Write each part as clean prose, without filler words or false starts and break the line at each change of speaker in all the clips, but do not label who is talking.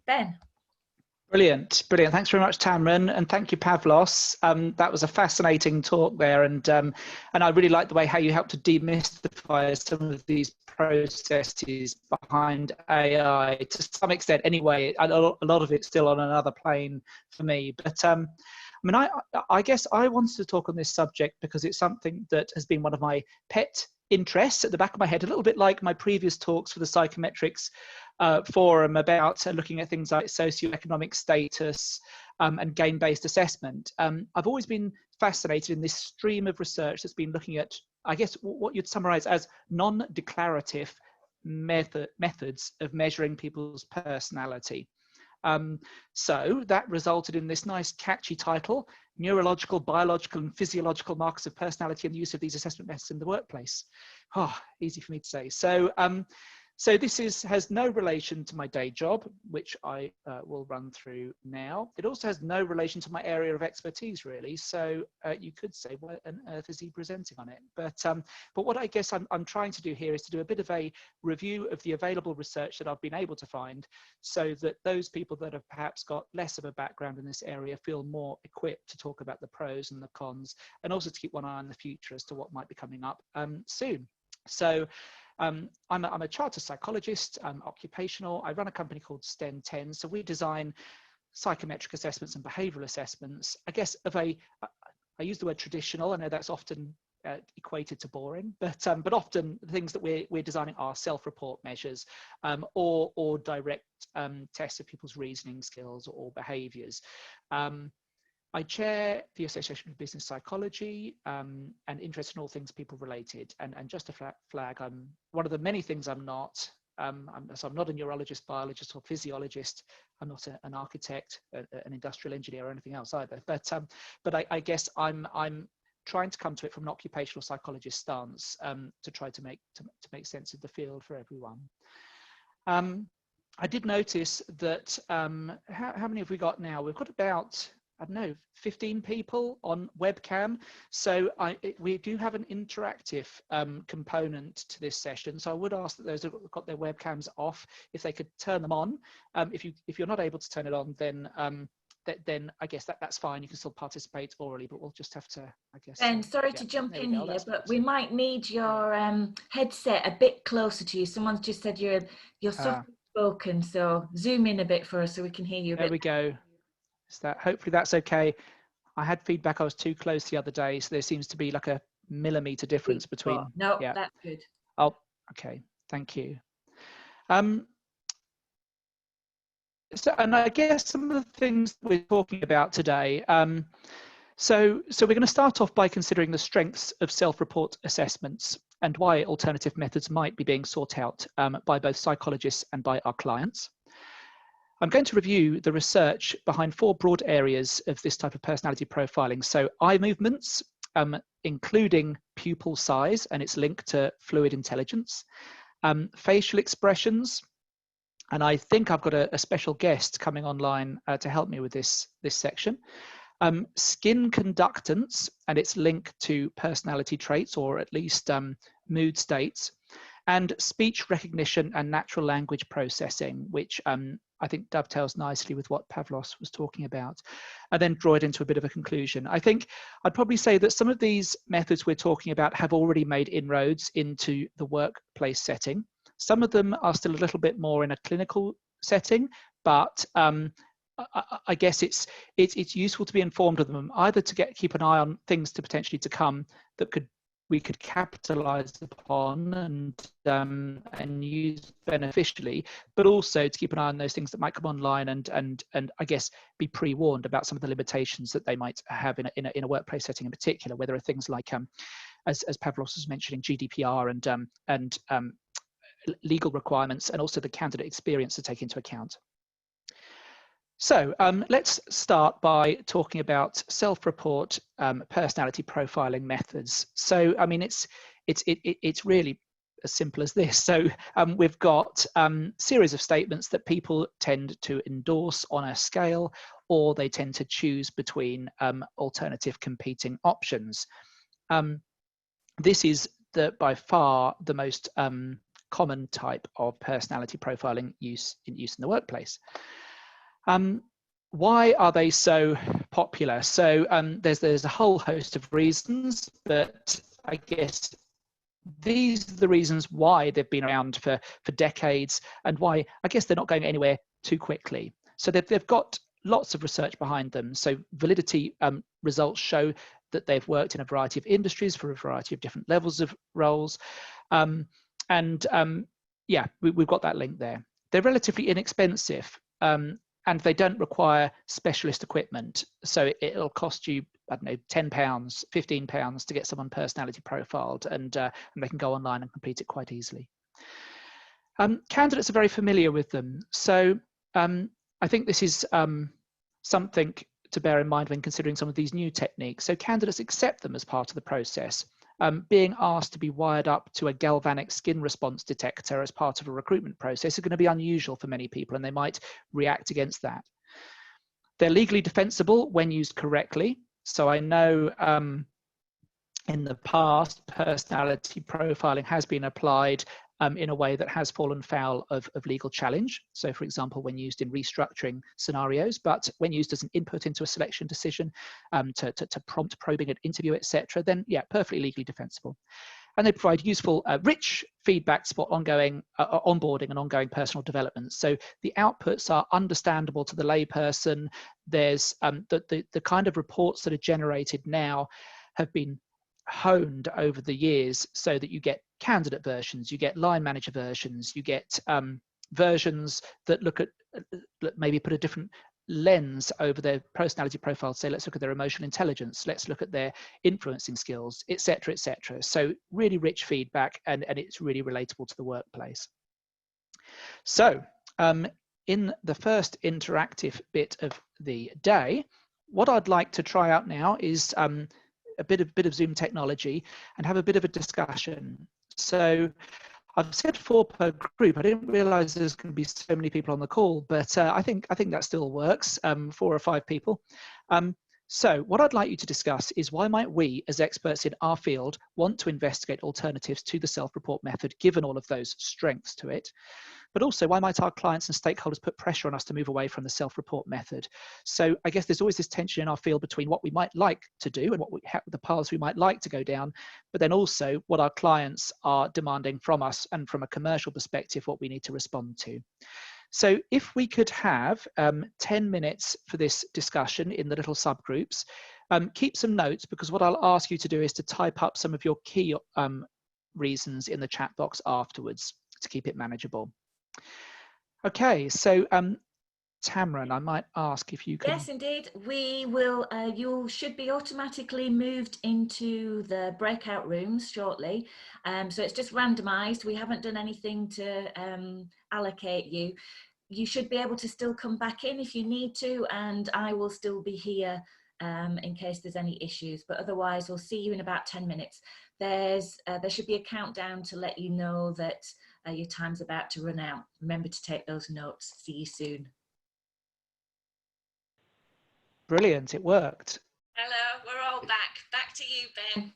Ben.
Brilliant, brilliant. Thanks very much, Tamron, and thank you, Pavlos. That was a fascinating talk there, and I really like the way how you helped to demystify some of these processes behind AI. To some extent, anyway, a lot of it's still on another plane for me. But I mean, I guess I wanted to talk on this subject because it's something that has been one of my pet interests at the back of my head, a little bit like my previous talks for the Psychometrics forum about looking at things like socioeconomic status and game-based assessment. I've always been fascinated in this stream of research that's been looking at, I guess, what you'd summarize as non-declarative methods of measuring people's personality. So that resulted in this nice catchy title, Neurological, Biological and Physiological Markers of Personality and the Use of these Assessment Methods in the Workplace. Oh, easy for me to say. So this has no relation to my day job, which I will run through now. It also has no relation to my area of expertise, really. So you could say, what on earth is he presenting on it? But what I guess I'm trying to do here is to do a bit of a review of the available research that I've been able to find, so that those people that have perhaps got less of a background in this area feel more equipped to talk about the pros and the cons, and also to keep one eye on the future as to what might be coming up soon. So I'm a chartered psychologist, I'm occupational. I run a company called STEM 10. So we design psychometric assessments and behavioral assessments, I guess, I use the word traditional. I know that's often equated to boring, but often the things that we're designing are self-report measures or direct tests of people's reasoning skills or behaviors. I chair the Association of Business Psychology and interested in all things people related. And just a flag, I'm one of the many things I'm not. So I'm not a neurologist, biologist or physiologist. I'm not an architect, an industrial engineer or anything else either. But I guess I'm trying to come to it from an occupational psychologist stance to try to make sense of the field for everyone. I did notice that, how many have we got now? We've got about, I don't know, 15 people on webcam. So we do have an interactive component to this session. So I would ask that those who've got their webcams off, if they could turn them on. If you're not able to turn it on, then I guess that's fine. You can still participate orally, but we'll just have to, I guess.
Ben, sorry to jump in here, but we might need your headset a bit closer to you. Someone's just said you're softly spoken, so zoom in a bit for us so we can hear you a bit.
There we go. Hopefully that's okay. I had feedback I was too close the other day, so there seems to be like a millimeter difference between.
No, yeah. That's good.
Oh, okay. Thank you. So, and I guess some of the things we're talking about today. So we're going to start off by considering the strengths of self-report assessments and why alternative methods might be being sought out by both psychologists and by our clients. I'm going to review the research behind 4 broad areas of this type of personality profiling. So eye movements, including pupil size and its link to fluid intelligence, facial expressions, and I think I've got a special guest coming online to help me with this section. Skin conductance and its link to personality traits, or at least mood states, and speech recognition and natural language processing, which I think dovetails nicely with what Pavlos was talking about, and then draw it into a bit of a conclusion. I think I'd probably say that some of these methods we're talking about have already made inroads into the workplace setting. Some of them are still a little bit more in a clinical setting, but I guess it's useful to be informed of them, either to keep an eye on things to potentially to come that we could capitalize upon and use beneficially, but also to keep an eye on those things that might come online and I guess be pre-warned about some of the limitations that they might have in a workplace setting in particular, where there are things like, as Pavlos was mentioning, GDPR and legal requirements, and also the candidate experience to take into account. So let's start by talking about self-report personality profiling methods. So I mean, it's really as simple as this. So we've got series of statements that people tend to endorse on a scale, or they tend to choose between alternative competing options. This is by far the most common type of personality profiling use in the workplace. Why are they so popular? So there's a whole host of reasons, but I guess these are the reasons why they've been around for decades, and why I guess they're not going anywhere too quickly. So they've got lots of research behind them. So validity results show that they've worked in a variety of industries for a variety of different levels of roles. Yeah, we've got that link there. They're relatively inexpensive, and they don't require specialist equipment. So it'll cost you, I don't know, £10, £15 to get someone personality profiled, and they can go online and complete it quite easily. Candidates are very familiar with them. So I think this is something to bear in mind when considering some of these new techniques. So candidates accept them as part of the process. Being asked to be wired up to a galvanic skin response detector as part of a recruitment process is going to be unusual for many people, and they might react against that. They're legally defensible when used correctly. So I know in the past, personality profiling has been applied in a way that has fallen foul of legal challenge. So for example, when used in restructuring scenarios, but when used as an input into a selection decision to prompt probing at interview, etc., then yeah, perfectly legally defensible. And they provide useful, rich feedback for ongoing onboarding and ongoing personal development. So the outputs are understandable to the layperson. There's the kind of reports that are generated now have been honed over the years, so that you get candidate versions, you get line manager versions, you get versions that look at maybe put a different lens over their personality profile. Say, let's look at their emotional intelligence, let's look at their influencing skills, etc., etc. So really rich feedback, and it's really relatable to the workplace. So in the first interactive bit of the day, what I'd like to try out now is a bit of Zoom technology and have a bit of a discussion. So I've said 4 per group. I didn't realize there's going to be so many people on the call, but I think that still works, 4 or 5 people. So what I'd like you to discuss is, why might we, as experts in our field, want to investigate alternatives to the self-report method, given all of those strengths to it? But also, why might our clients and stakeholders put pressure on us to move away from the self-report method? So I guess there's always this tension in our field between what we might like to do and the paths we might like to go down, but then also what our clients are demanding from us, and from a commercial perspective, what we need to respond to. So if we could have 10 minutes for this discussion in the little subgroups, keep some notes, because what I'll ask you to do is to type up some of your key reasons in the chat box afterwards to keep it manageable. Okay, so Tamron, I might ask if you can.
Yes, indeed. We will. You should be automatically moved into the breakout rooms shortly. So it's just randomised. We haven't done anything to allocate you. You should be able to still come back in if you need to, and I will still be here in case there's any issues. But otherwise, we'll see you in about 10 minutes. There should be a countdown to let you know that your time's about to run out. Remember to take those notes. See you soon.
Brilliant, it worked.
Hello, we're all back. Back to you, Ben.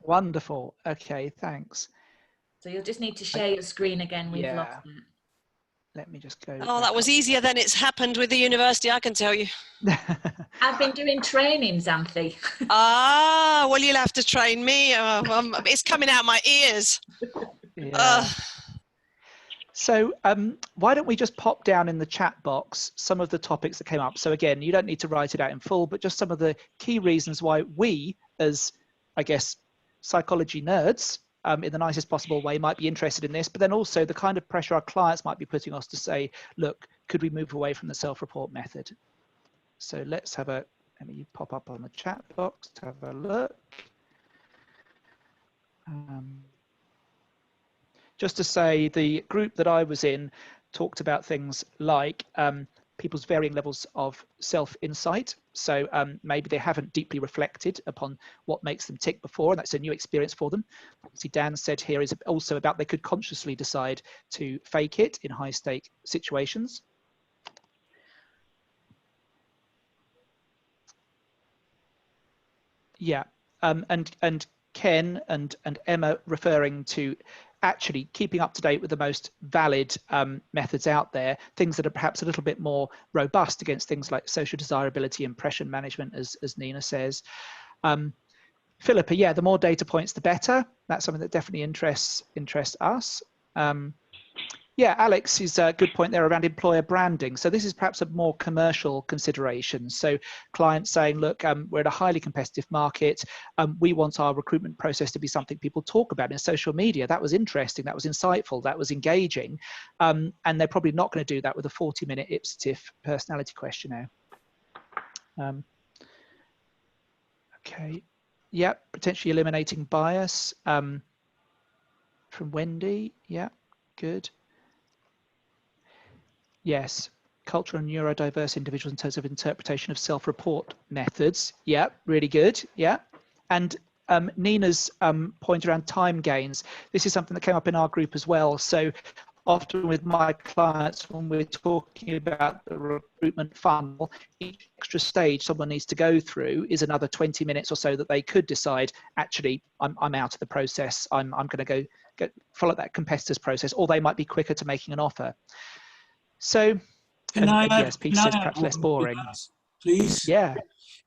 Wonderful. Okay, thanks.
So you'll just need to share your screen again. We've lost it.
Let me just go.
Oh, that was easier than it's happened with the university, I can tell you.
I've been doing training, Xanthi.
Ah, well, you'll have to train me. It's coming out my ears.
Yeah. So why don't we just pop down in the chat box some of the topics that came up. So again, you don't need to write it out in full, but just some of the key reasons why we, as I guess, psychology nerds, in the nicest possible way, might be interested in this, but then also the kind of pressure our clients might be putting us to say, look, could we move away from the self-report method? So let me pop up on the chat box to have a look. Just to say, the group that I was in talked about things like people's varying levels of self-insight. So maybe they haven't deeply reflected upon what makes them tick before, and that's a new experience for them. See, Dan said here is also about they could consciously decide to fake it in high-stake situations. Yeah, and Ken and Emma referring to actually keeping up to date with the most valid methods out there, things that are perhaps a little bit more robust against things like social desirability, impression management, as Nina says. Philippa, yeah, the more data points, the better. That's something that definitely interests us. Yeah, Alex is a good point there around employer branding. So this is perhaps a more commercial consideration. So clients saying, look, we're in a highly competitive market. We want our recruitment process to be something people talk about in social media. That was interesting. That was insightful. That was engaging. And they're probably not going to do that with a 40-minute Ipsatif personality questionnaire. Okay. Yeah, potentially eliminating bias from Wendy. Yeah, good. Yes, cultural and neurodiverse individuals in terms of interpretation of self-report methods. Yeah, really good. Yeah. And Nina's point around time gains. This is something that came up in our group as well. So often with my clients, when we're talking about the recruitment funnel, each extra stage someone needs to go through is another 20 minutes or so that they could decide, actually, I'm out of the process. I'm going to go follow that competitor's process, or they might be quicker to making an offer. So, yes, Peter says perhaps less boring.
Please?
Yeah.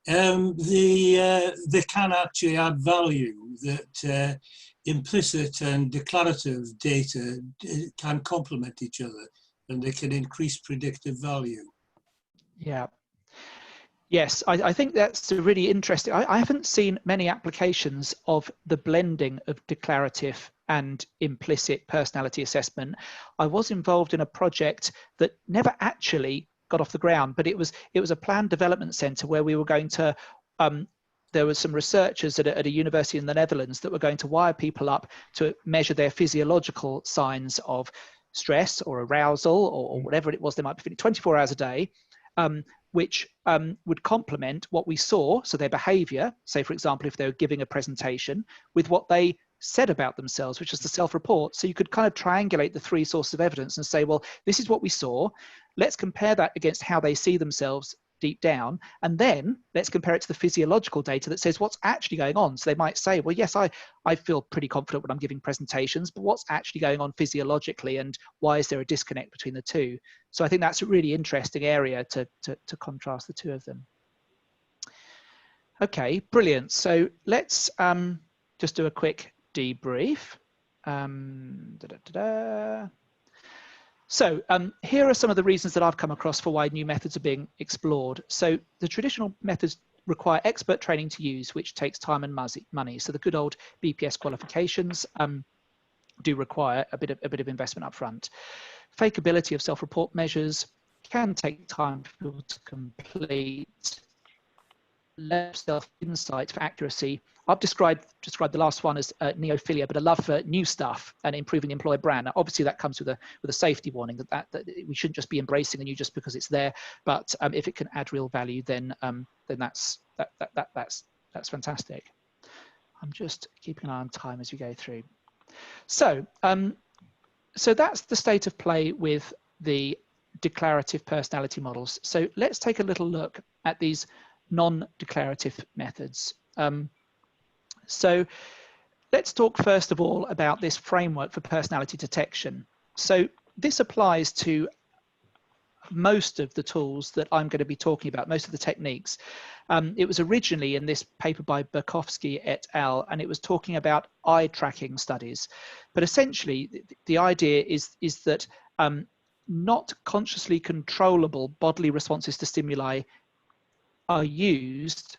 They can actually add value, that implicit and declarative data can complement each other, and they can increase predictive value.
Yeah. Yes, I think that's really interesting. I haven't seen many applications of the blending of declarative and implicit personality assessment. I was involved in a project that never actually got off the ground, but it was a planned development center where we were going to, there were some researchers at a university in the Netherlands that were going to wire people up to measure their physiological signs of stress or arousal or whatever it was they might be feeling 24 hours a day. Which would complement what we saw, so their behavior, say for example, if they were giving a presentation, with what they said about themselves, which is the self-report. So you could kind of triangulate the three sources of evidence and say, well, this is what we saw. Let's compare that against how they see themselves deep down, and then let's compare it to the physiological data that says what's actually going on. So they might say, well, yes, I feel pretty confident when I'm giving presentations, but what's actually going on physiologically, and why is there a disconnect between the two? So I think that's a really interesting area to contrast the two of them. Okay, brilliant. So let's just do a quick debrief. So here are some of the reasons that I've come across for why new methods are being explored. So the traditional methods require expert training to use, which takes time and money. So the good old BPS qualifications do require a bit of investment up front. Fakeability of self-report measures can take time for people to complete. Level of self-insight for accuracy. I've described the last one as neophilia, but a love for new stuff and improving the employer brand. Now, obviously, that comes with a safety warning that we shouldn't just be embracing the new just because it's there. But if it can add real value, then that's fantastic. I'm just keeping an eye on time as we go through. So so that's the state of play with the declarative personality models. So let's take a little look at these non-declarative methods. So let's talk first of all about this framework for personality detection. So this applies to most of the tools that I'm going to be talking about, most of the techniques. It was originally in this paper by Berkowski et al., and it was talking about eye tracking studies. But essentially, the idea is that not consciously controllable bodily responses to stimuli are used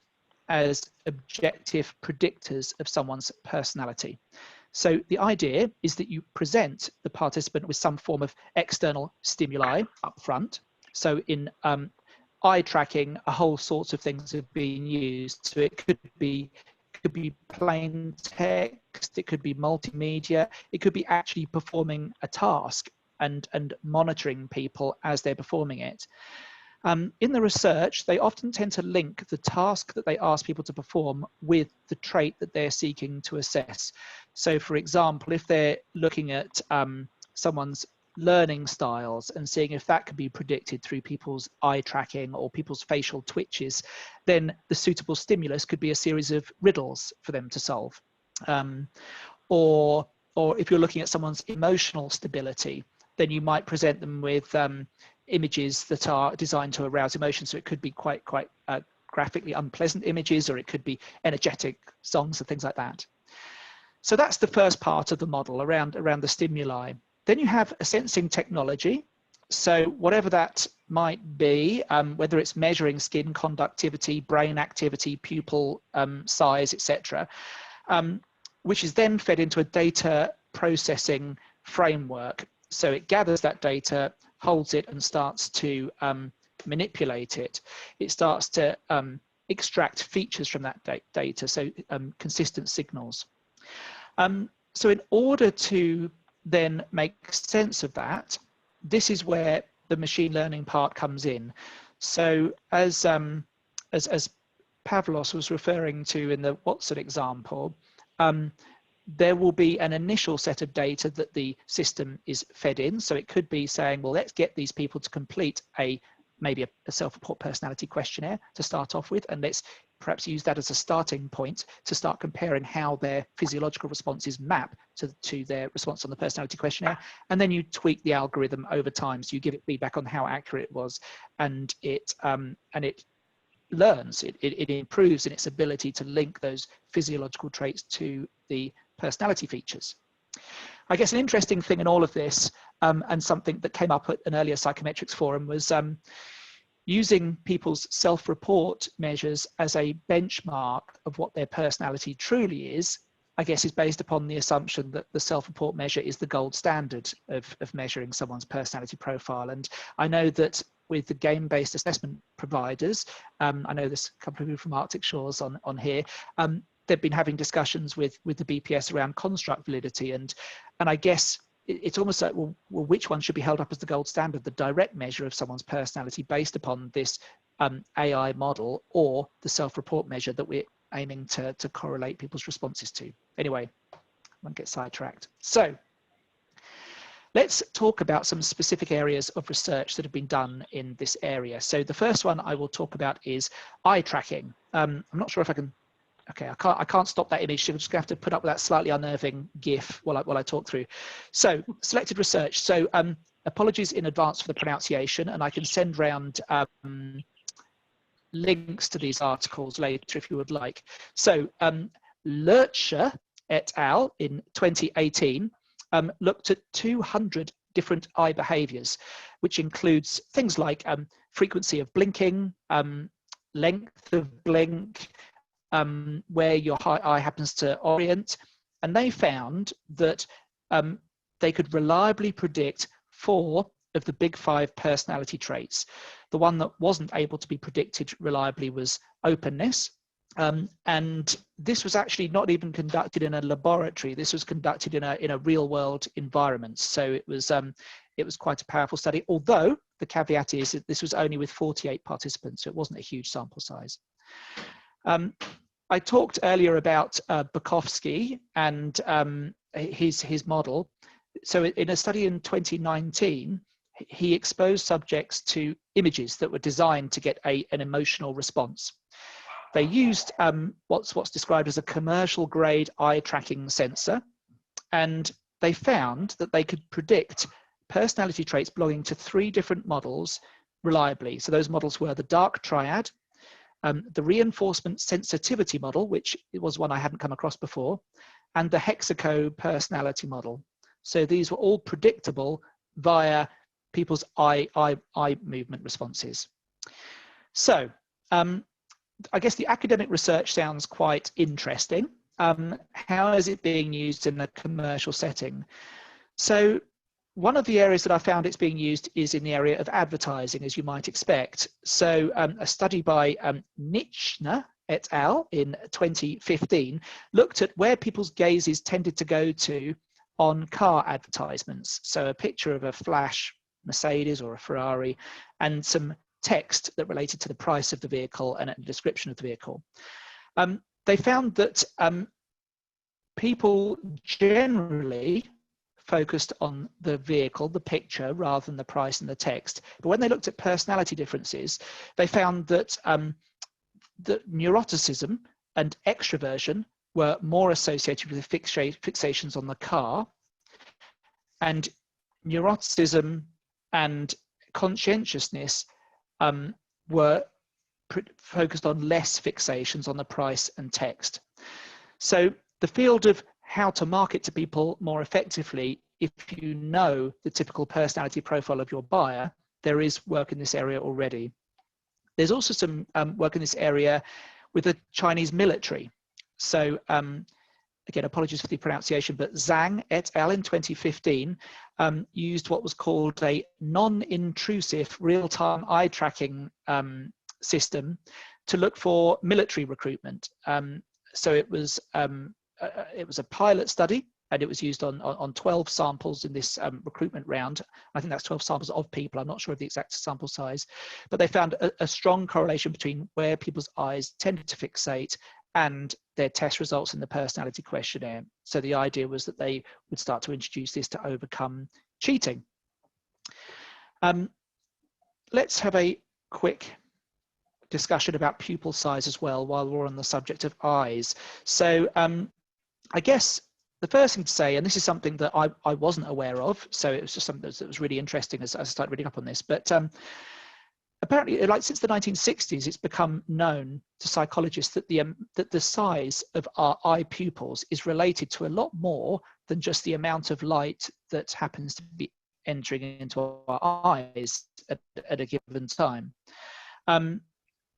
as objective predictors of someone's personality. So the idea is that you present the participant with some form of external stimuli up front. So in eye tracking, a whole sorts of things have been used. So it could be plain text, it could be multimedia, it could be actually performing a task and monitoring people as they're performing it. In the research, they often tend to link the task that they ask people to perform with the trait that they're seeking to assess. So for example, if they're looking at someone's learning styles and seeing if that could be predicted through people's eye tracking or people's facial twitches, then the suitable stimulus could be a series of riddles for them to solve. Or if you're looking at someone's emotional stability, then you might present them with images that are designed to arouse emotion. So it could be quite graphically unpleasant images, or it could be energetic songs and things like that. So that's the first part of the model around the stimuli. Then you have a sensing technology. So whatever that might be, whether it's measuring skin conductivity, brain activity, pupil size, etc., which is then fed into a data processing framework. So it gathers that data, holds it, and starts to manipulate it. It starts to extract features from that data, so consistent signals. So in order to then make sense of that, this is where the machine learning part comes in. So as Pavlos was referring to in the Watson example, there will be an initial set of data that the system is fed in. So it could be saying, well, let's get these people to complete maybe a self-report personality questionnaire to start off with, and let's perhaps use that as a starting point to start comparing how their physiological responses map to their response on the personality questionnaire. And then you tweak the algorithm over time. So you give it feedback on how accurate it was, and it learns, it improves in its ability to link those physiological traits to the personality features. I guess an interesting thing in all of this, and something that came up at an earlier Psychometrics forum, was using people's self-report measures as a benchmark of what their personality truly is, I guess, is based upon the assumption that the self-report measure is the gold standard of measuring someone's personality profile. And I know that with the game-based assessment providers, I know there's a couple of people from Arctic Shores on here, they've been having discussions with the BPS around construct validity. And I guess it's almost like, well, which one should be held up as the gold standard, the direct measure of someone's personality based upon this AI model, or the self-report measure that we're aiming to correlate people's responses to? Anyway, I won't get sidetracked. So let's talk about some specific areas of research that have been done in this area. So the first one I will talk about is eye tracking. I'm not sure if I can. Okay, I can't stop that image. So I'm just going to have to put up with that slightly unnerving GIF while I talk through. So selected research. So apologies in advance for the pronunciation, and I can send round links to these articles later if you would like. So Lercher et al. In 2018 looked at 200 different eye behaviors, which includes things like frequency of blinking, length of blink, where your eye happens to orient. And they found that they could reliably predict 4 of the big 5 personality traits. The one that wasn't able to be predicted reliably was openness. And this was actually not even conducted in a laboratory. This was conducted in a real world environment. So it was quite a powerful study, although the caveat is that this was only with 48 participants, so it wasn't a huge sample size. I talked earlier about Bukowski and his model. So in a study in 2019, he exposed subjects to images that were designed to get an emotional response. They used what's described as a commercial grade eye tracking sensor, and they found that they could predict personality traits belonging to 3 different models reliably. So those models were the dark triad, the reinforcement sensitivity model, which was one I hadn't come across before, and the hexaco personality model. So these were all predictable via people's eye movement responses. So I guess the academic research sounds quite interesting. How is it being used in a commercial setting? So one of the areas that I found it's being used is in the area of advertising, as you might expect. So a study by Nitschner et al. In 2015 looked at where people's gazes tended to go to on car advertisements. So a picture of a flash Mercedes or a Ferrari and some text that related to the price of the vehicle and a description of the vehicle. They found that people generally focused on the vehicle, the picture, rather than the price and the text. But when they looked at personality differences, they found that that neuroticism and extraversion were more associated with fixations on the car, and neuroticism and conscientiousness were focused on less fixations on the price and text. So the field of how to market to people more effectively, if you know the typical personality profile of your buyer, there is work in this area already. There's also some work in this area with the Chinese military. So again, apologies for the pronunciation, but Zhang et al. In 2015 used what was called a non-intrusive real-time eye tracking system to look for military recruitment. So it was a pilot study, and it was used on 12 samples in this recruitment round. I think that's 12 samples of people. I'm not sure of the exact sample size, but they found a strong correlation between where people's eyes tended to fixate and their test results in the personality questionnaire. So the idea was that they would start to introduce this to overcome cheating. Let's have a quick discussion about pupil size as well while we're on the subject of eyes. So I guess the first thing to say, and this is something that I wasn't aware of, so it was just something that was really interesting as I started reading up on this, but apparently, like since the 1960s, it's become known to psychologists that the size of our eye pupils is related to a lot more than just the amount of light that happens to be entering into our eyes at a given time.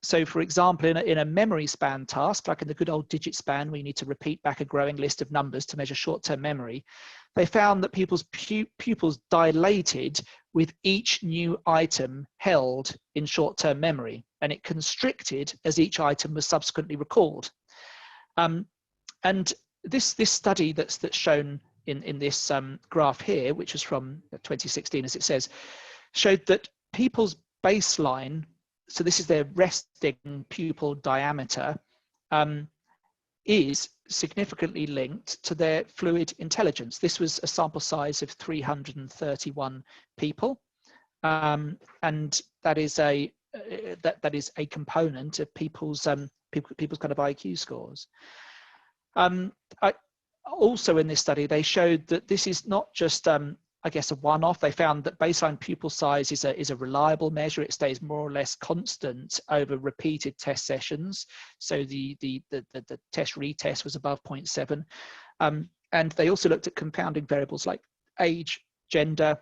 So for example, in a memory span task, like in the good old digit span, where you need to repeat back a growing list of numbers to measure short-term memory, they found that people's pupils dilated with each new item held in short-term memory, and it constricted as each item was subsequently recalled. And this study that's shown in this graph here, which was from 2016, as it says, showed that people's baseline, so this is their resting pupil diameter, is significantly linked to their fluid intelligence. This was a sample size of 331 people, and that is a component of people's kind of IQ scores. Also in this study, they showed that this is not just I guess a one-off. They found that baseline pupil size is a reliable measure. It stays more or less constant over repeated test sessions. So the test retest was above 0.7. And they also looked at confounding variables like age, gender.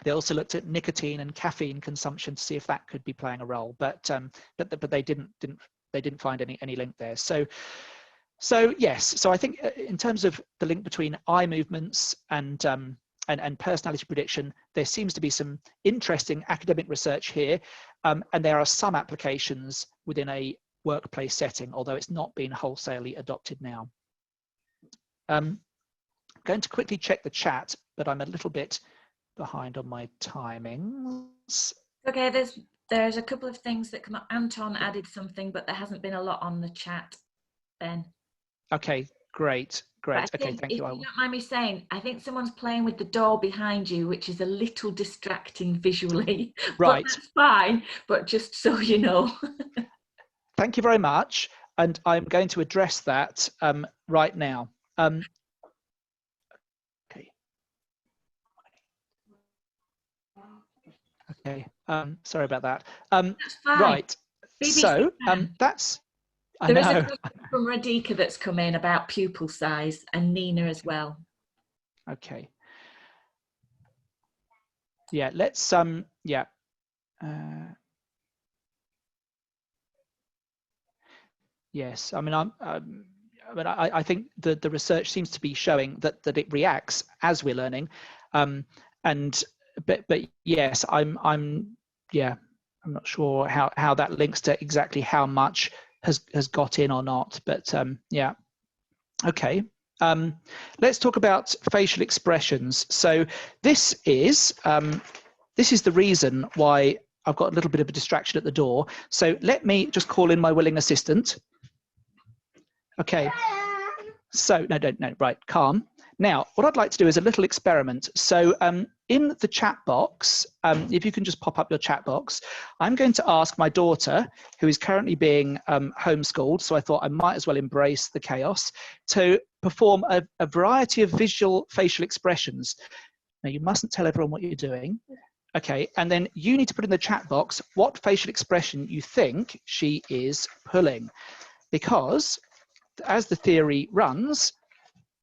They also looked at nicotine and caffeine consumption to see if that could be playing a role. But they didn't find any link there. So yes. So I think in terms of the link between eye movements and personality prediction, there seems to be some interesting academic research here, and there are some applications within a workplace setting, although it's not been wholesalely adopted now. I'm going to quickly check the chat, but I'm a little bit behind on my timings.
Okay, there's a couple of things that come up. Anton added something, but there hasn't been a lot on the chat, Ben.
Okay, great. Okay, thank you.
If you don't mind me saying, I think someone's playing with the door behind you, which is a little distracting visually.
Right.
But that's fine, but just so you know.
Thank you very much. And I'm going to address that right now. Okay. Sorry about that.
That's fine.
Right.
BBC
so that's.
There is a question from Radhika that's come in about pupil size, and Nina as well.
Okay. Yeah, let's yeah. Yes, I mean I think the research seems to be showing that it reacts as we're learning, but yes, I'm not sure how that links to exactly how much has got in or not, but yeah. Okay, let's talk about facial expressions. So this is the reason why I've got a little bit of a distraction at the door. So let me just call in my willing assistant. Okay, so no, right, calm. Now, what I'd like to do is a little experiment. So in the chat box, if you can just pop up your chat box, I'm going to ask my daughter, who is currently being homeschooled, so I thought I might as well embrace the chaos, to perform a variety of visual facial expressions. Now, you mustn't tell everyone what you're doing. Okay, and then you need to put in the chat box what facial expression you think she is pulling. Because, as the theory runs,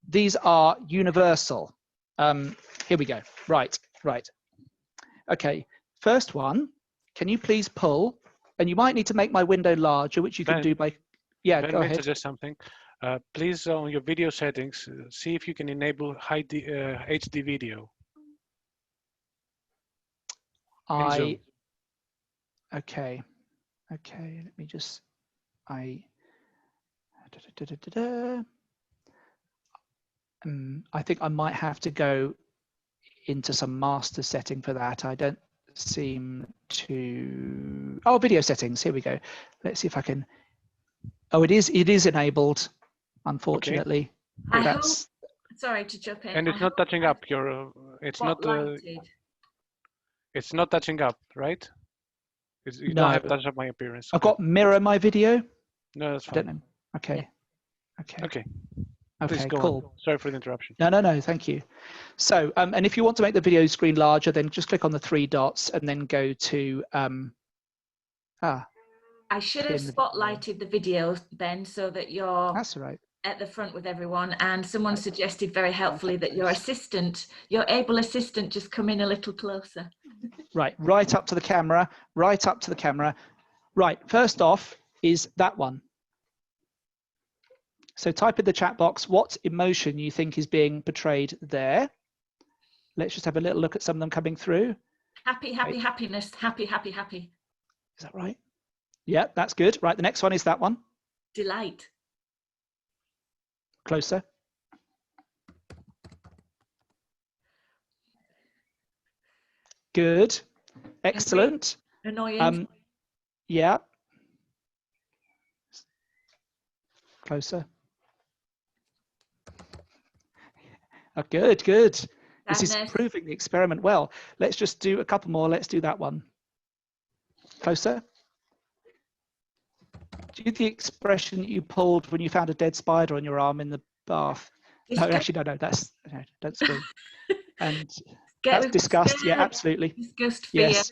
these are universal. Here we go. Right. Okay, first one, can you please pull? And you might need to make my window larger, which you can do by, yeah, go ahead.
Suggest something. Please, on your video settings, see if you can enable HD video.
Okay, let me just, I think I might have to go into some master setting for that. I don't seem to, oh, video settings, here we go. Let's see if I can, oh, it is enabled, unfortunately.
Okay. I hope, sorry to jump in.
And it's not touching up your, it's not touching up, right? You don't have touch up my appearance.
I've got mirror my video.
No, that's fine.
I don't know. Okay.
Yeah. Okay.
Okay,
go
cool.
On. Sorry for the interruption.
No, thank you. So, and if you want to make the video screen larger, then just click on the 3 dots and then go to,
I should have spotlighted the video then so that you're
that's all right.
At the front with everyone. And someone suggested very helpfully that your assistant, your able assistant, just come in a little closer.
Right up to the camera, right up to the camera. Right, first off is that one. So type in the chat box what emotion you think is being portrayed there. Let's just have a little look at some of them coming through.
Happy, happiness, happy.
Is that right? Yeah, that's good. Right, the next one is that one.
Delight.
Closer. Good. Excellent.
Annoying.
Yeah. Closer. Oh, good.
Sadness.
This is proving the experiment well. Let's just do a couple more. Let's do that one. Closer. Do the expression that you pulled when you found a dead spider on your arm in the bath. No, actually, no, that's, no, don't scream. And that's disgust. Yeah, absolutely.
Disgust, fear.
Yes.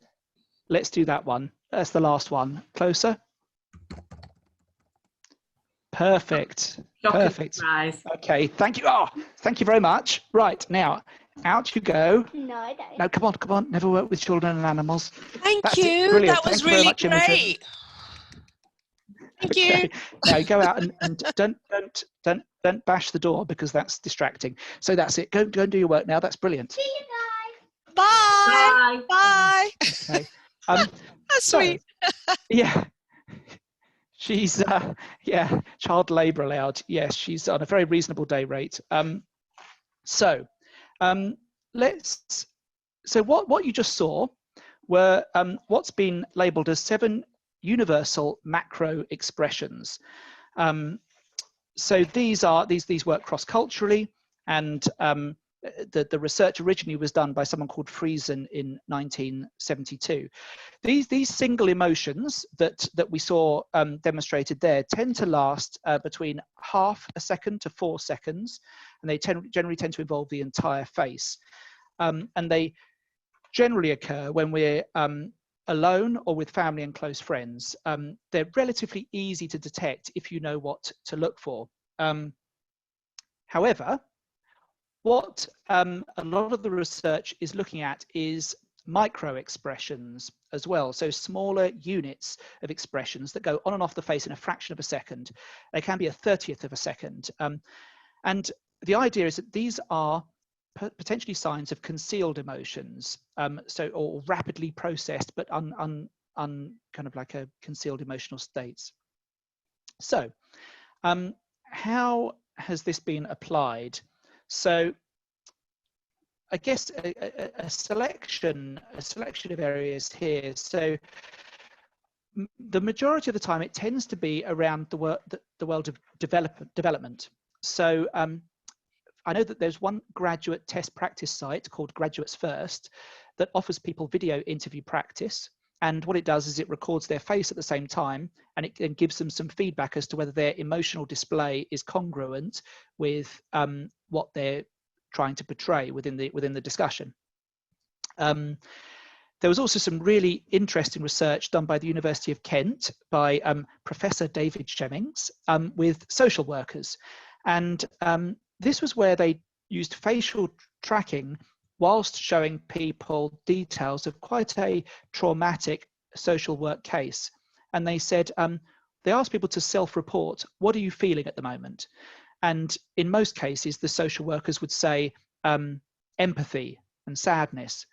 Let's do that one. That's the last one. Closer. Perfect. Perfect. Okay, thank you. Oh, thank you very much. Right, now, out you go. No, I don't. No, come on. Never work with children and animals.
Thank you. That was really great.
Imogen.
Thank you.
Now go out and don't bash the door because that's distracting. So that's it. Go and do your work now. That's brilliant.
See you guys. Bye.
Okay.
That's sweet.
Yeah. She's child labour allowed. Yes, she's on a very reasonable day rate. So what you just saw were what's been labelled as 7 universal macro expressions. So these work cross-culturally, and the research originally was done by someone called Friesen in 1972. These single emotions that we saw demonstrated there tend to last between half a second to 4 seconds, and they generally tend to involve the entire face. And they generally occur when we're alone or with family and close friends. They're relatively easy to detect if you know what to look for. However, what a lot of the research is looking at is micro expressions as well. So smaller units of expressions that go on and off the face in a fraction of a second. They can be a 30th of a second. And the idea is that these are potentially signs of concealed emotions, or rapidly processed but kind of like a concealed emotional states. So how has this been applied? So I guess a selection of areas here. So the majority of the time it tends to be around the world of development. So I know that there's one graduate test practice site called Graduates First that offers people video interview practice. And what it does is it records their face at the same time, and it gives them some feedback as to whether their emotional display is congruent with what they're trying to portray within the discussion. There was also some really interesting research done by the University of Kent by Professor David Shemmings with social workers. And this was where they used facial tracking whilst showing people details of quite a traumatic social work case. And they said, they asked people to self-report, what are you feeling at the moment? And in most cases, the social workers would say empathy and sadness.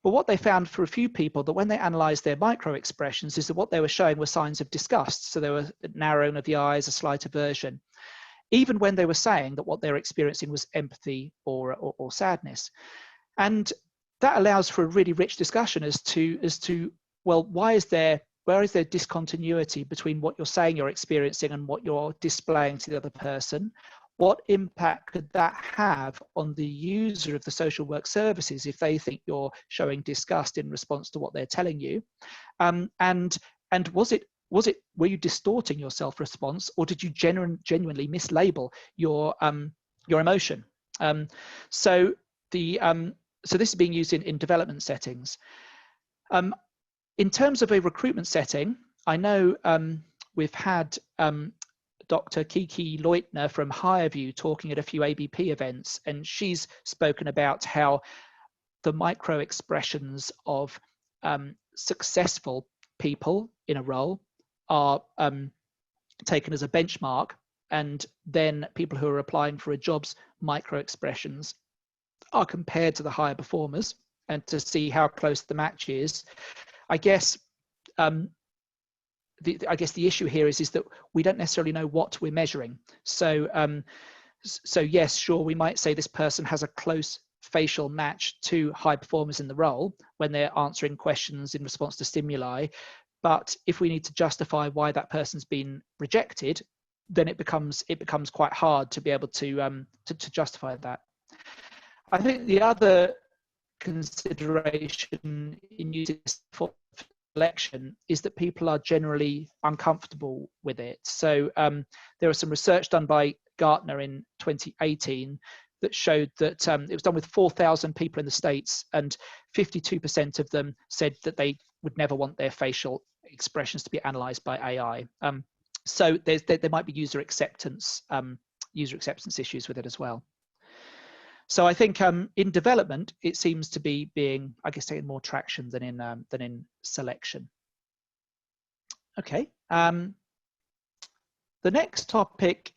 But what they found for a few people, that when they analysed their micro expressions, is that what they were showing were signs of disgust. So there were narrowing of the eyes, a slight aversion, even when they were saying that what they were experiencing was empathy or sadness. And that allows for a really rich discussion as to well, where is there discontinuity between what you're saying you're experiencing and what you're displaying to the other person? What impact could that have on the user of the social work services if they think you're showing disgust in response to what they're telling you? And were you distorting your self-response, or did you genuinely mislabel your emotion? So this is being used in development settings. In terms of a recruitment setting, I know we've had Dr. Kiki Leutner from HireView talking at a few ABP events, and she's spoken about how the micro expressions of successful people in a role are taken as a benchmark, and then people who are applying for a job's micro expressions are compared to the higher performers and to see how close the match is. I guess the issue here is that we don't necessarily know what we're measuring. So yes, sure, we might say this person has a close facial match to high performers in the role when they're answering questions in response to stimuli. But if we need to justify why that person's been rejected, then it becomes quite hard to be able to justify that. I think the other consideration in using this for selection is that people are generally uncomfortable with it. So there was some research done by Gartner in 2018 that showed that it was done with 4,000 people in the States, and 52% of them said that they would never want their facial expressions to be analyzed by AI. So there might be user acceptance issues with it as well. So I think in development, it seems to be being, I guess, taking more traction than in selection. Okay. The next topic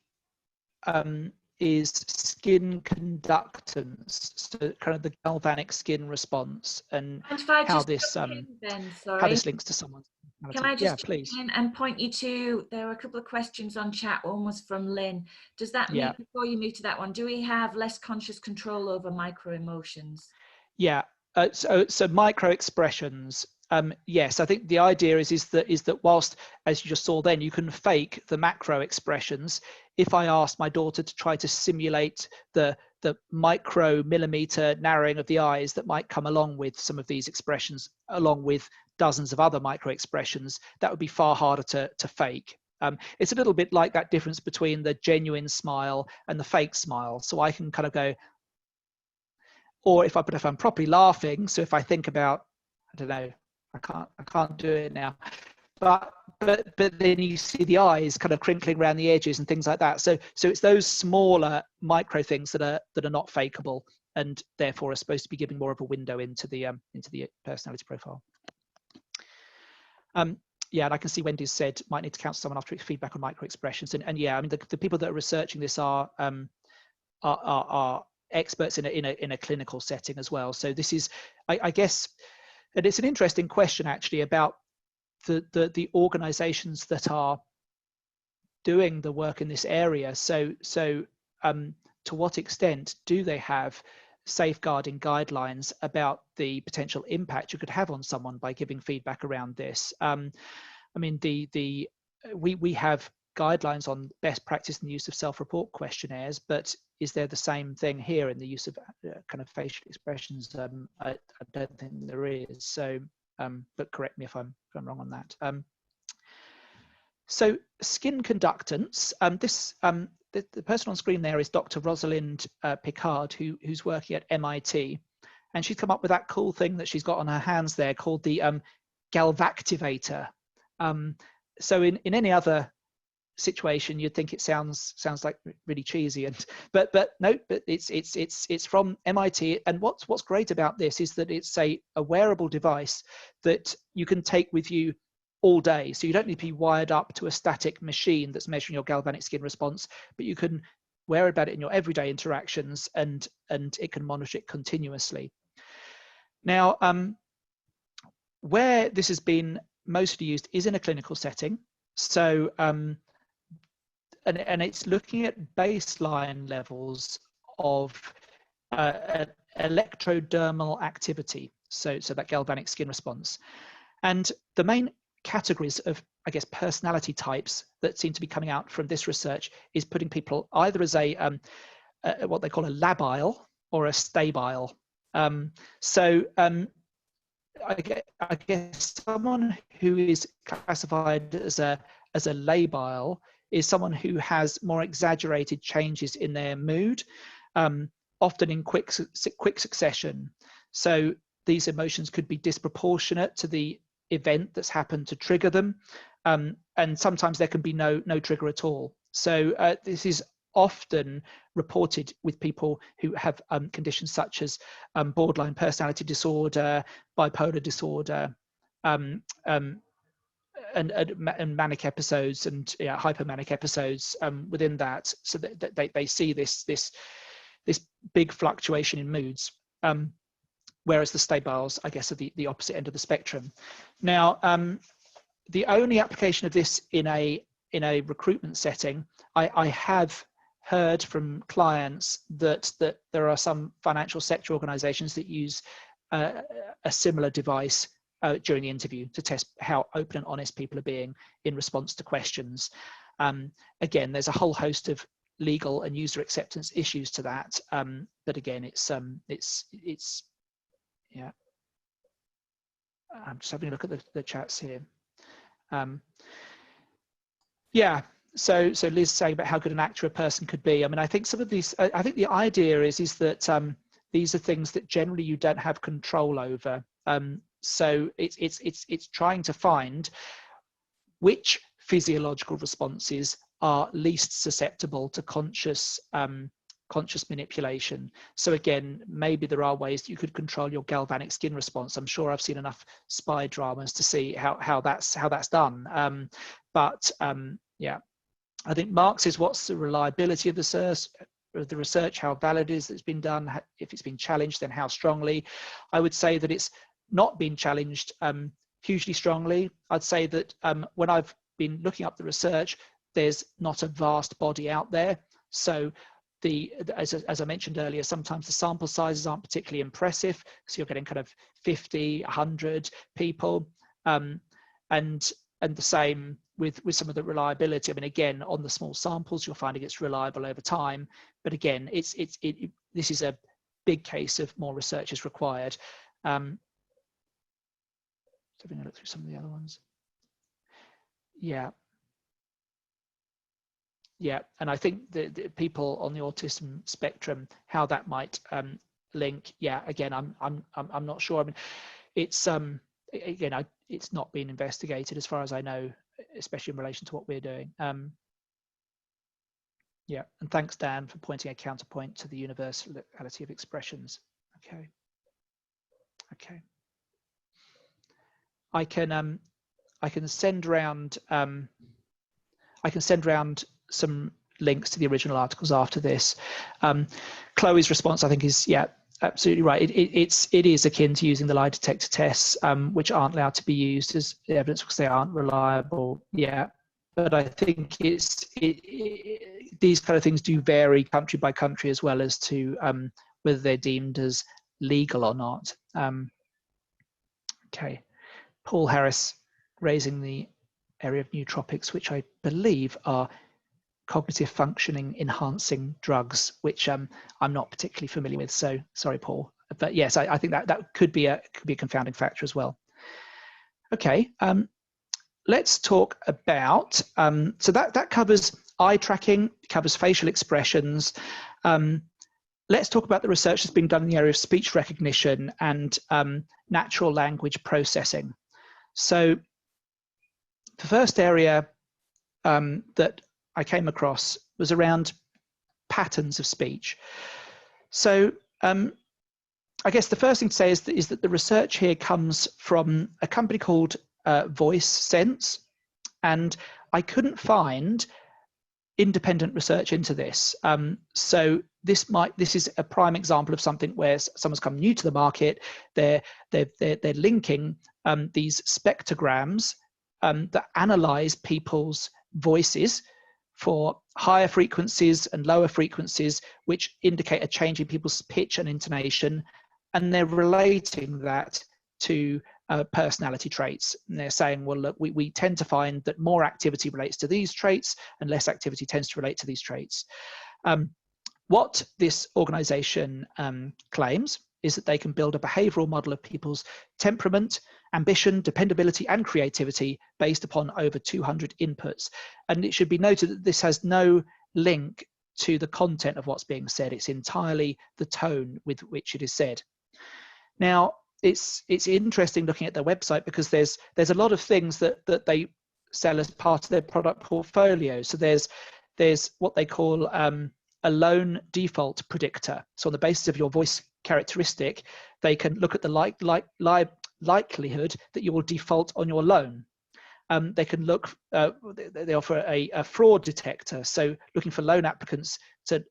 is skin conductance, so kind of the galvanic skin response, and how this links to someone's personality.
Can I just
please
in and point you to, there are a couple of questions on chat, almost from Lynn. Does that mean, before you move to that one, do we have less conscious control over micro emotions?
Yeah, so micro expressions. Yes, I think the idea is that whilst, as you just saw then, you can fake the macro expressions. If I asked my daughter to try to simulate the micro millimeter narrowing of the eyes that might come along with some of these expressions, along with dozens of other micro expressions, that would be far harder to fake. It's a little bit like that difference between the genuine smile and the fake smile. So I can kind of go, or if I'm properly laughing, so if I think about, I don't know, I can't do it now, but then you see the eyes kind of crinkling around the edges and things like that. So it's those smaller micro things that are not fakeable, and therefore are supposed to be giving more of a window into the personality profile. Yeah, and I can see Wendy's said might need to counsel someone after feedback on micro expressions, and yeah, I mean the people that are researching this are experts in a clinical setting as well. So this is, I guess, and it's an interesting question actually about the organizations that are doing the work in this area. So to what extent do they have safeguarding guidelines about the potential impact you could have on someone by giving feedback around this? I mean, we have guidelines on best practice in the use of self-report questionnaires, but is there the same thing here in the use of kind of facial expressions? I don't think there is. So, but correct me if I'm wrong on that. So skin conductance. The person on screen there is Dr. Rosalind Picard, who's working at MIT, and she's come up with that cool thing that she's got on her hands there called the Galvactivator. So in any other situation, you'd think it sounds like really cheesy, but no, but it's from MIT. And what's great about this is that it's a wearable device that you can take with you all day. So you don't need to be wired up to a static machine that's measuring your galvanic skin response, but you can wear about it in your everyday interactions, and it can monitor it continuously. Now, where this has been mostly used is in a clinical setting. So, and it's looking at baseline levels of electrodermal activity. So that galvanic skin response. And the main categories of, I guess, personality types that seem to be coming out from this research is putting people either as a what they call a labile or a stabile. I guess someone who is classified as a labile is someone who has more exaggerated changes in their mood, often in quick succession. So these emotions could be disproportionate to the event that's happened to trigger them, and sometimes there can be no trigger at all. So this is often reported with people who have conditions such as borderline personality disorder, bipolar disorder, and manic episodes, and hypomanic episodes within that. So that they see this big fluctuation in moods. Whereas the stabiles, I guess, are the opposite end of the spectrum. Now, the only application of this in a recruitment setting, I have heard from clients that there are some financial sector organisations that use a similar device during the interview to test how open and honest people are being in response to questions. Again, there's a whole host of legal and user acceptance issues to that, but again, it's yeah. I'm just having a look at the chats here. Yeah, so Liz saying about how good an actor a person could be. I mean, I think some of these, I think the idea is that these are things that generally you don't have control over. So it's trying to find which physiological responses are least susceptible to conscious manipulation. So again, maybe there are ways that you could control your galvanic skin response. I'm sure I've seen enough spy dramas to see how that's done. Yeah, I think Mark says, what's the reliability of the research, how valid it is that it's been done, if it's been challenged, then how strongly. I would say that it's not been challenged hugely strongly. I'd say that when I've been looking up the research, there's not a vast body out there. So as I mentioned earlier, sometimes the sample sizes aren't particularly impressive. So you're getting kind of 50, 100 people. And the same with some of the reliability. I mean, again, on the small samples, you're finding it's reliable over time. But again, this is a big case of more research is required. Having a look through some of the other ones. Yeah, and I think the people on the autism spectrum, how that might link. Yeah, again, I'm not sure. I mean, it's again, it's not been investigated as far as I know, especially in relation to what we're doing. Yeah, and thanks, Dan, for pointing a counterpoint to the universality of expressions. Okay. I can send around some links to the original articles after this. Chloe's response, I think, is absolutely right. It is akin to using the lie detector tests, which aren't allowed to be used as evidence because they aren't reliable. Yeah, but I think these kind of things do vary country by country as well as to whether they're deemed as legal or not. Okay, Paul Harris raising the area of nootropics, which I believe are cognitive functioning enhancing drugs, which I'm not particularly familiar with. So sorry, Paul. But yes, I think that could be a confounding factor as well. Okay, let's talk about, so that covers eye tracking, covers facial expressions. Let's talk about the research that's been done in the area of speech recognition and natural language processing. So the first area that I came across was around patterns of speech. So I guess the first thing to say is that the research here comes from a company called Voice Sense, and I couldn't find independent research into this. So this is a prime example of something where someone's come new to the market. They're linking these spectrograms that analyze people's voices for higher frequencies and lower frequencies, which indicate a change in people's pitch and intonation, and they're relating that to personality traits. And they're saying, well, look, we tend to find that more activity relates to these traits and less activity tends to relate to these traits. What this organization claims is that they can build a behavioral model of people's temperament, ambition, dependability, and creativity based upon over 200 inputs. And it should be noted that this has no link to the content of what's being said. It's entirely the tone with which it is said. Now, it's interesting looking at their website because there's a lot of things that they sell as part of their product portfolio. So there's what they call a lone default predictor. So on the basis of your voice characteristic, they can look at the likelihood that you will default on your loan. They can look, they offer a fraud detector, so looking for loan applicants to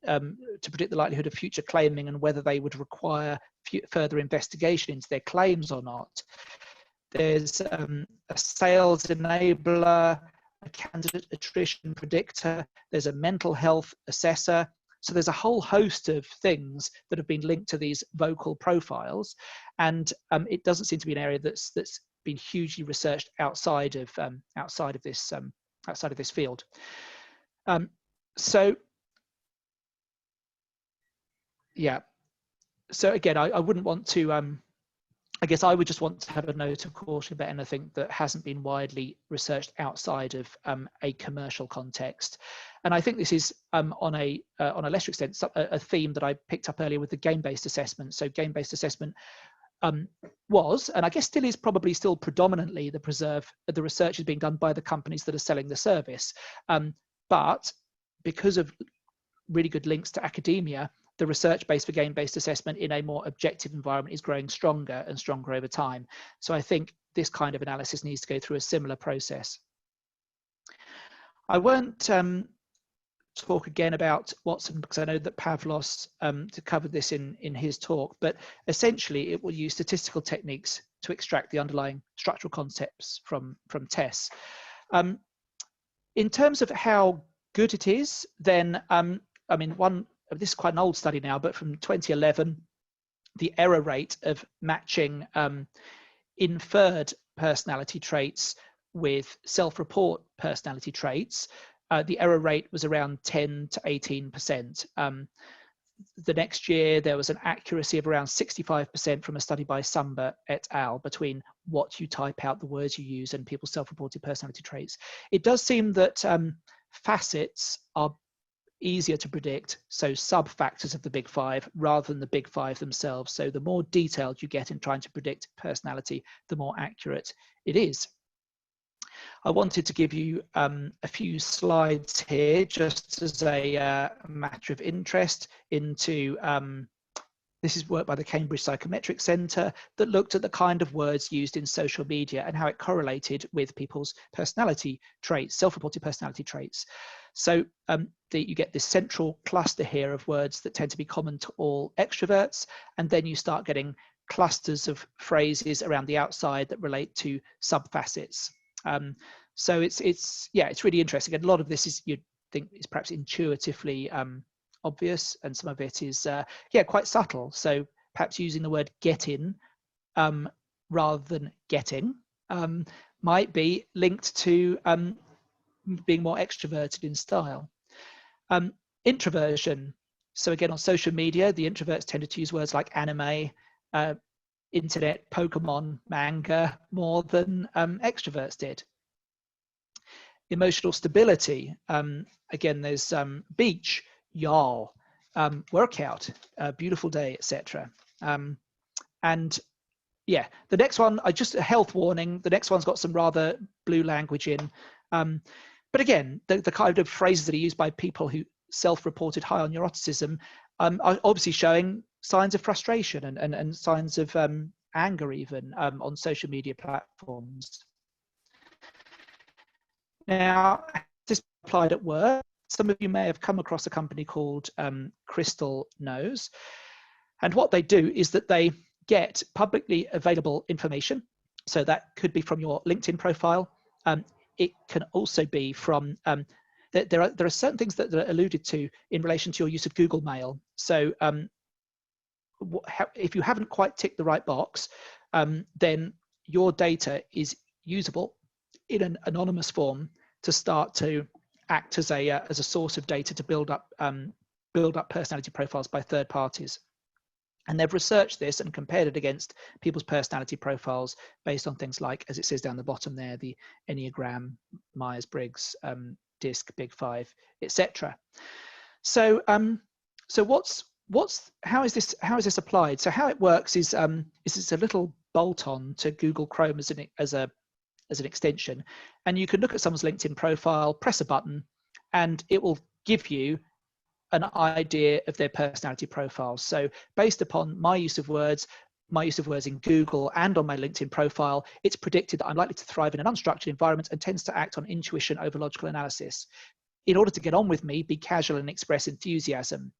predict the likelihood of future claiming and whether they would require further investigation into their claims or not. There's a sales enabler, a candidate attrition predictor, there's a mental health assessor. So there's a whole host of things that have been linked to these vocal profiles, and it doesn't seem to be an area that's been hugely researched outside of this field. So yeah, so again, I wouldn't want to. I guess I would just want to have a note of caution about anything that hasn't been widely researched outside of a commercial context. And I think this is on a lesser extent a theme that I picked up earlier with the game-based assessment. So game-based assessment was, and I guess still is, probably still predominantly the research is being done by the companies that are selling the service. But because of really good links to academia, the research base for game-based assessment in a more objective environment is growing stronger and stronger over time. So I think this kind of analysis needs to go through a similar process. I won't talk again about Watson because I know that Pavlos covered this in his talk, but essentially it will use statistical techniques to extract the underlying structural concepts from tests. In terms of how good it is, then I mean, this is quite an old study now, but from 2011, the error rate of matching inferred personality traits with self-report personality traits, the error rate was around 10 to 18%. The next year, there was an accuracy of around 65% from a study by Sumber et al. Between what you type out, the words you use, and people's self-reported personality traits. It does seem that facets are easier to predict, so sub-factors of the big five rather than the big five themselves. So the more detailed you get in trying to predict personality, the more accurate it is. I wanted to give you a few slides here just as a matter of interest into, this is work by the Cambridge Psychometrics Centre that looked at the kind of words used in social media and how it correlated with people's personality traits, self-reported personality traits. So you get this central cluster here of words that tend to be common to all extroverts, and then you start getting clusters of phrases around the outside that relate to sub-facets. So it's really interesting, and a lot of this is, you'd think, is perhaps intuitively obvious, and some of it is quite subtle. So perhaps using the word get in rather than getting might be linked to being more extroverted in style. Introversion. So again, on social media, the introverts tended to use words like anime, internet, Pokemon, manga, more than extroverts did. Emotional stability. Again, there's beach, y'all, workout, beautiful day, etc. And yeah, the next one, just a health warning. The next one's got some rather blue language in. But again, the kind of phrases that are used by people who self-reported high on neuroticism are obviously showing signs of frustration and signs of anger even on social media platforms. Now, this applied at work. Some of you may have come across a company called Crystal Knows. And what they do is that they get publicly available information. So that could be from your LinkedIn profile. It can also be from, there are certain things that are alluded to in relation to your use of Google Mail. So if you haven't quite ticked the right box, then your data is usable in an anonymous form to start to act as a source of data to build up personality profiles by third parties. And they've researched this and compared it against people's personality profiles based on things like, as it says down the bottom there, the Enneagram, Myers-Briggs, DISC, Big Five, etc. So, how is this applied? So how it works is it's a little bolt-on to Google Chrome as an extension, and you can look at someone's LinkedIn profile, press a button, and it will give you an idea of their personality profiles. So based upon my use of words in Google and on my LinkedIn profile, it's predicted that I'm likely to thrive in an unstructured environment and tends to act on intuition over logical analysis. In order to get on with me, be casual and express enthusiasm.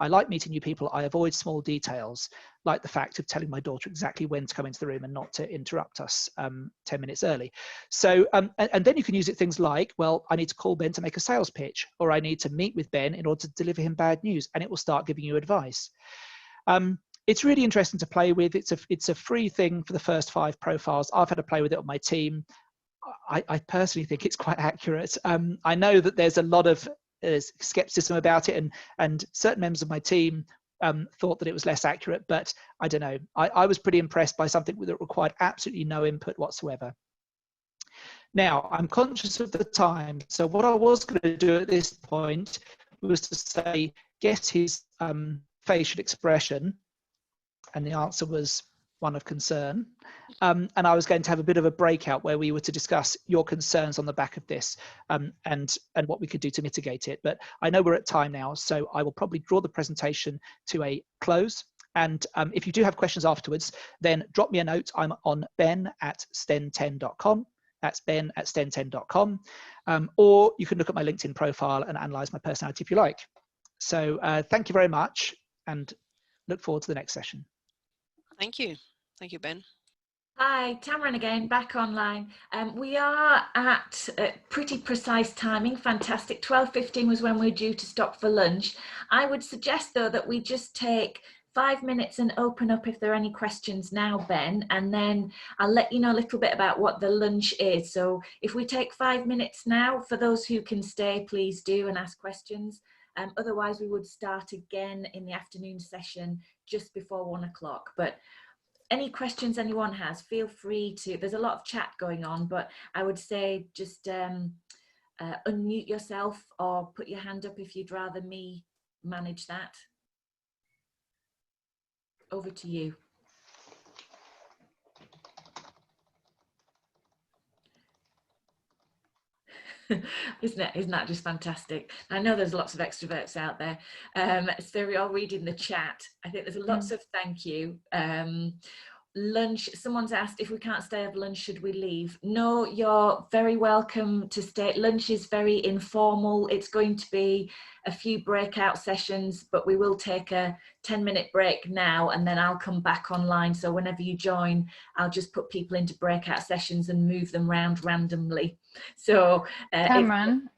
I like meeting new people. I avoid small details, like the fact of telling my daughter exactly when to come into the room and not to interrupt us 10 minutes early. So, and then you can use it things like, well, I need to call Ben to make a sales pitch, or I need to meet with Ben in order to deliver him bad news, and it will start giving you advice. It's really interesting to play with. It's a free thing for the first 5 profiles. I've had to play with it on my team. I personally think it's quite accurate. I know that there's a lot of skepticism about it, and certain members of my team thought that it was less accurate, but I don't know. I was pretty impressed by something that required absolutely no input whatsoever. Now, I'm conscious of the time, so what I was going to do at this point was to say, guess his facial expression, and the answer was one of concern. And I was going to have a bit of a breakout where we were to discuss your concerns on the back of this and what we could do to mitigate it. But I know we're at time now, so I will probably draw the presentation to a close. And if you do have questions afterwards, then drop me a note. I'm on ben@sten10.com. That's ben@sten10.com. Or you can look at my LinkedIn profile and analyze my personality if you like. So thank you very much, and look forward to the next session.
Thank you. Thank you, Ben.
Hi, Tamron again, back online. We are at pretty precise timing, fantastic. 12:15 was when we're due to stop for lunch. I would suggest though that we just take 5 minutes and open up if there are any questions now, Ben, and then I'll let you know a little bit about what the lunch is. So if we take 5 minutes now, for those who can stay, please do and ask questions. Otherwise, we would start again in the afternoon session just before 1 o'clock. But any questions anyone has, feel free to. There's a lot of chat going on, but I would say just unmute yourself or put your hand up if you'd rather me manage that. Over to you. Isn't that just fantastic? I know there's lots of extroverts out there. So we're all reading the chat. I think there's lots of thank you. Lunch, someone's asked if we can't stay have lunch, should we leave? No, you're very welcome to stay. Lunch is very informal. It's going to be a few breakout sessions, but we will take a 10-minute break now, and then I'll come back online. So whenever you join, I'll just put people into breakout sessions and move them around randomly. So
Cameron,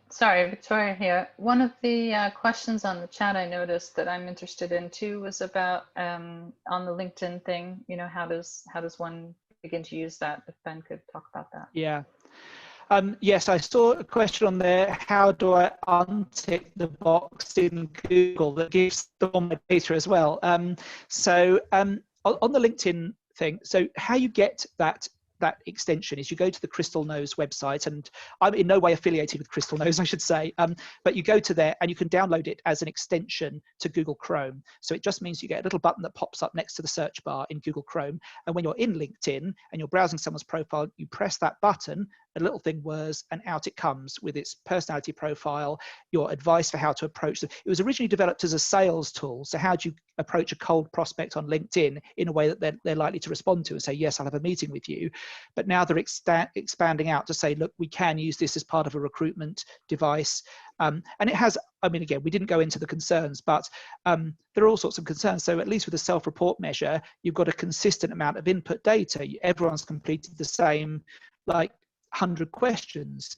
sorry, Victoria here. One of the questions on the chat I noticed that I'm interested in too was about on the LinkedIn thing, you know, how does one begin to use that. If Ben could talk about that.
Yeah. Yes, I saw a question on there. How do I untick the box in Google that gives all my data as well? So on the LinkedIn thing, so how you get that extension is you go to the Crystal Nose website, and I'm in no way affiliated with Crystal Nose, I should say, but you go to there and you can download it as an extension to Google Chrome. So it just means you get a little button that pops up next to the search bar in Google Chrome, and when you're in LinkedIn and you're browsing someone's profile, you press that button, a little thing whirs, and out it comes with its personality profile, your advice for how to approach them. It was originally developed as a sales tool. So how do you approach a cold prospect on LinkedIn in a way that they're likely to respond to and say, yes, I'll have a meeting with you. But now they're expanding out to say, look, we can use this as part of a recruitment device. And it has, I mean, again, we didn't go into the concerns, but there are all sorts of concerns. So at least with a self-report measure, you've got a consistent amount of input data. Everyone's completed the same, like, 100 questions,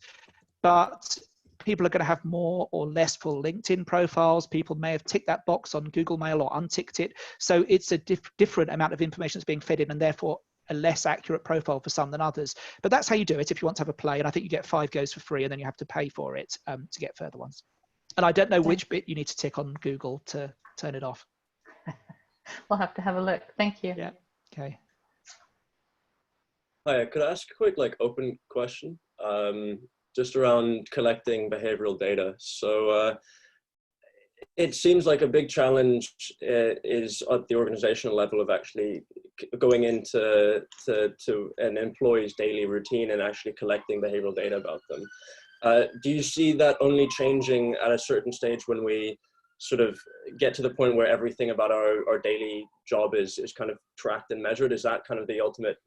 but people are going to have more or less full LinkedIn profiles. People may have ticked that box on Google Mail or unticked it. So it's a different amount of information that's being fed in, and therefore a less accurate profile for some than others. But that's how you do it if you want to have a play. And I think you get 5 goes for free, and then you have to pay for it to get further ones. And I don't know which bit you need to tick on Google to turn it off.
We'll have to have a look. Thank you.
Yeah. Okay.
Hi, could I ask a quick open question just around collecting behavioral data? So it seems like a big challenge is at the organizational level of actually going into an employee's daily routine and actually collecting behavioral data about them. Do you see that only changing at a certain stage when we sort of get to the point where everything about our daily job is kind of tracked and measured? Is that kind of the ultimate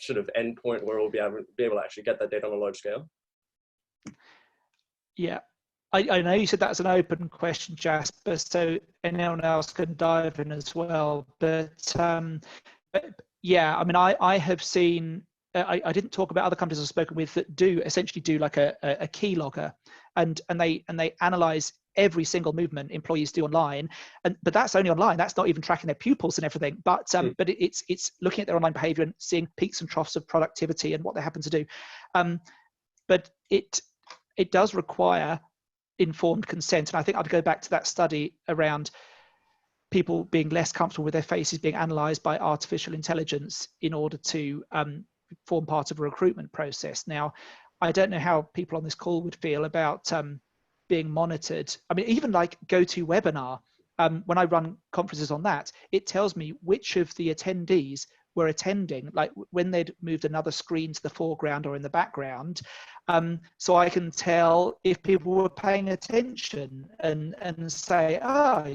sort of end point where we'll be able to actually get that data on a large scale?
Yeah, I know you said that's an open question, Jasper, so anyone else can dive in as well. But yeah, I mean, I have seen, I didn't talk about other companies I've spoken with that essentially do like a key logger, and they analyze every single movement employees do online, but that's only online. That's not even tracking their pupils and everything. But it's looking at their online behavior and seeing peaks and troughs of productivity and what they happen to do. But it does require informed consent, and I think I'd go back to that study around people being less comfortable with their faces being analyzed by artificial intelligence in order to form part of a recruitment process. Now, I don't know how people on this call would feel about being monitored. I mean, even like GoToWebinar, when I run conferences on that, it tells me which of the attendees were attending, like when they'd moved another screen to the foreground or in the background. So I can tell if people were paying attention and say,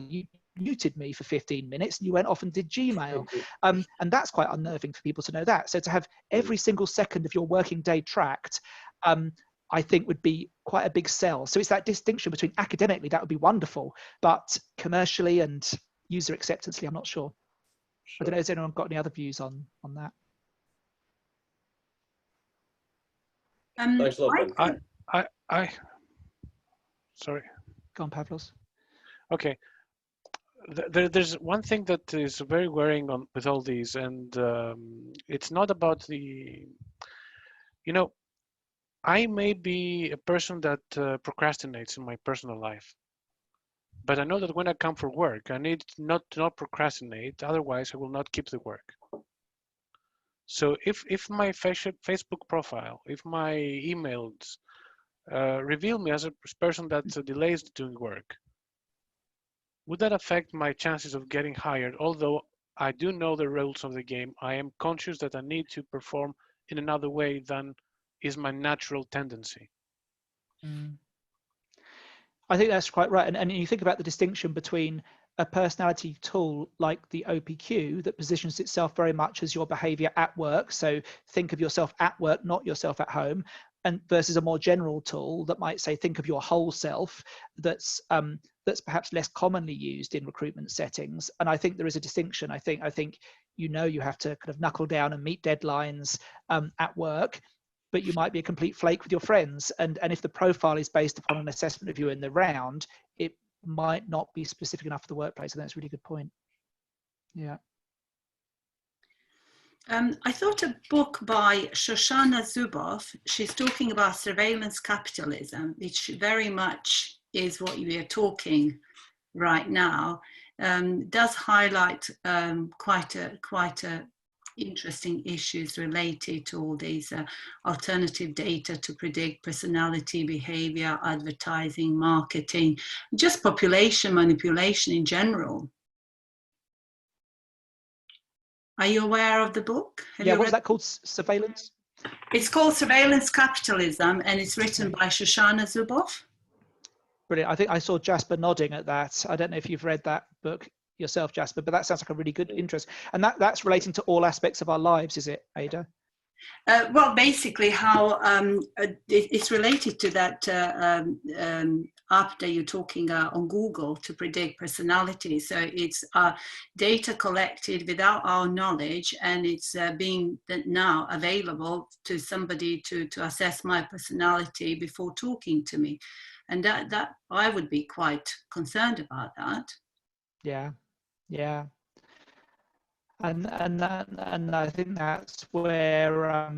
you muted me for 15 minutes and you went off and did Gmail. And that's quite unnerving for people to know that. So to have every single second of your working day tracked, I think would be quite a big sell. So it's that distinction between academically, that would be wonderful, but commercially and user acceptancely, I'm not sure. I don't know, has anyone got any other views on that?
Thanks a lot, Ben.
I sorry.
Go on, Pavlos.
Okay. There's one thing that is very worrying with all these, and it's not about the, I may be a person that procrastinates in my personal life, but I know that when I come for work, I need not procrastinate. Otherwise, I will not keep the work. So if my Facebook profile, if my emails reveal me as a person that delays doing work, would that affect my chances of getting hired? Although I do know the rules of the game, I am conscious that I need to perform in another way than is my natural tendency.
I think that's quite right. And you think about the distinction between a personality tool like the OPQ that positions itself very much as your behavior at work. So think of yourself at work, not yourself at home, and versus a more general tool that might say, think of your whole self, that's perhaps less commonly used in recruitment settings. And I think there is a distinction. I think you have to kind of knuckle down and meet deadlines at work, but you might be a complete flake with your friends. And if the profile is based upon an assessment of you in the round, it might not be specific enough for the workplace. And that's a really good point. Yeah.
I thought a book by Shoshana Zuboff, she's talking about surveillance capitalism, which very much is what we are talking right now, does highlight quite a interesting issues related to all these alternative data to predict personality, behavior, advertising, marketing, just population manipulation in general. Are you aware of the book?
What was that called? Surveillance?
It's called Surveillance Capitalism, and it's written by Shoshana Zuboff.
Brilliant. I think I saw Jasper nodding at that. I don't know if you've read that book yourself, Jasper, but that sounds like a really good interest. And that's relating to all aspects of our lives, is it, Ada?
Well, basically how it's related to that app that you're talking on Google to predict personality. So it's data collected without our knowledge, and it's being now available to somebody to assess my personality before talking to me. And that I would be quite concerned about that.
Yeah. And I think that's where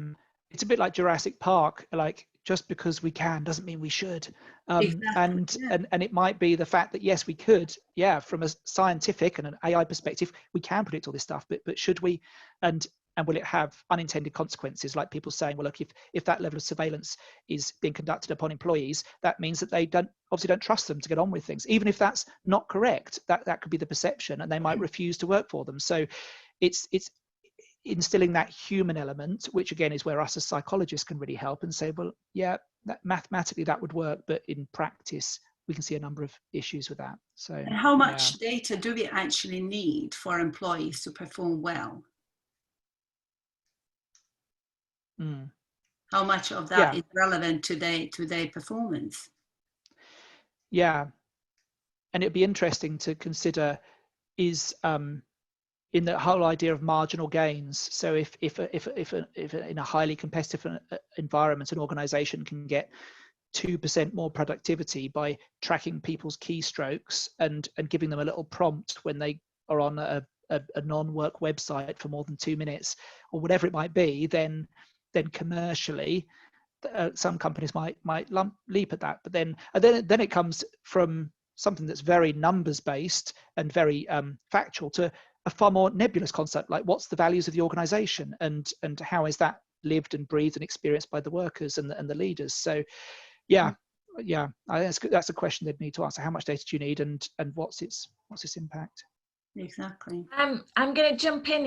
it's a bit like Jurassic Park. Like, just because we can doesn't mean we should.
Exactly,
And it might be the fact that yes, we could. Yeah, from a scientific and an AI perspective, we can predict all this stuff. But should we? And will it have unintended consequences? Like people saying, well, look, if that level of surveillance is being conducted upon employees, that means that they obviously don't trust them to get on with things. Even if that's not correct, that could be the perception, and they might refuse to work for them. So it's instilling that human element, which again is where us as psychologists can really help and say, well, yeah, that mathematically that would work, but in practice we can see a number of issues with that. So, and
how much data do we actually need for employees to perform well? How much of that is relevant to their performance?
Yeah, and it'd be interesting to consider is in the whole idea of marginal gains. So if in a highly competitive environment, an organization can get 2% more productivity by tracking people's keystrokes and giving them a little prompt when they are on a non-work website for more than 2 minutes or whatever it might be, then commercially some companies might leap at that. But then it comes from something that's very numbers based and very factual to a far more nebulous concept, like what's the values of the organization and how is that lived and breathed and experienced by the workers and the leaders. So that's a question they'd need to answer. How much data do you need and what's its impact?
Exactly.
I'm going to jump in